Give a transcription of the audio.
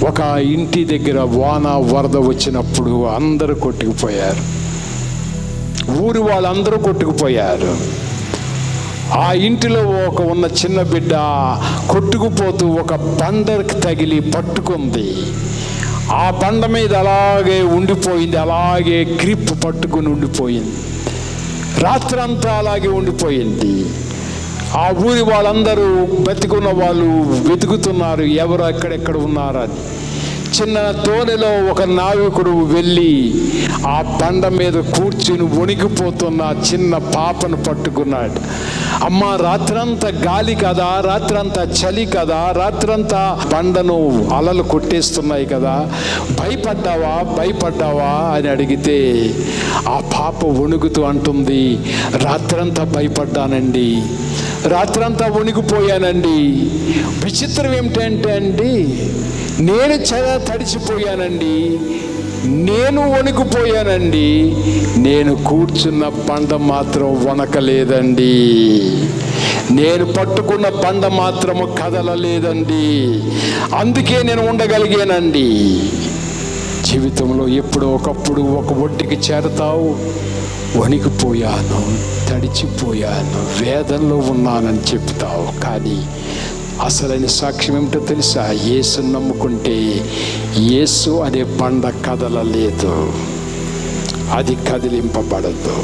ఒక ఇంటి దగ్గర వాన వరద వచ్చినప్పుడు అందరూ కొట్టుకుపోయారు. ఊరి వాళ్ళందరూ కొట్టుకుపోయారు. ఆ ఇంటిలో ఉన్న చిన్న బిడ్డ కొట్టుకుపోతూ ఒక బండకి తగిలి పట్టుకుంది. ఆ బండ మీద అలాగే ఉండిపోయింది, అలాగే గ్రిప్ పట్టుకుని ఉండిపోయింది. రాత్రంతా అలాగే ఉండిపోయింది. ఆ ఊరి వాళ్ళందరూ బతికున్న వాళ్ళు వెతుకుతున్నారు ఎవరు ఎక్కడెక్కడ ఉన్నారని. చిన్న తోనెలో ఒక నావికుడు వెళ్ళి ఆ బండ మీద కూర్చుని వణికిపోతున్న చిన్న పాపను పట్టుకున్నాడు. అమ్మ, రాత్రంతా గాలి కదా, రాత్రంతా చలి కదా, రాత్రంతా బండను అలలు కొట్టేస్తున్నాయి కదా, భయపడ్డావా అని అడిగితే ఆ పాప వణుకుతూ అంటుంది, రాత్రంతా భయపడ్డానండి, రాత్రంతా వణికిపోయానండి. విచిత్రం ఏమిటంటే అండి, నేను చాలా తడిచిపోయానండి, నేను వణికిపోయానండి, నేను కూర్చున్న బండ మాత్రం వణకలేదండి, నేను పట్టుకున్న బండ మాత్రము కదలలేదండి, అందుకే నేను ఉండగలిగానండి. జీవితంలో ఎప్పుడో ఒకప్పుడు ఒక ఒడ్డుకి చేరతావు, వణికిపోయాను, తడిచిపోయాను, వేదనలో ఉన్నానని చెప్తావు. కానీ అసలైన సాక్ష్యం ఏమిటో తెలుసా? యేసుని నమ్ముకుంటే యేసు అనే బండ కదలలేదు, అది కదిలింపబడదు.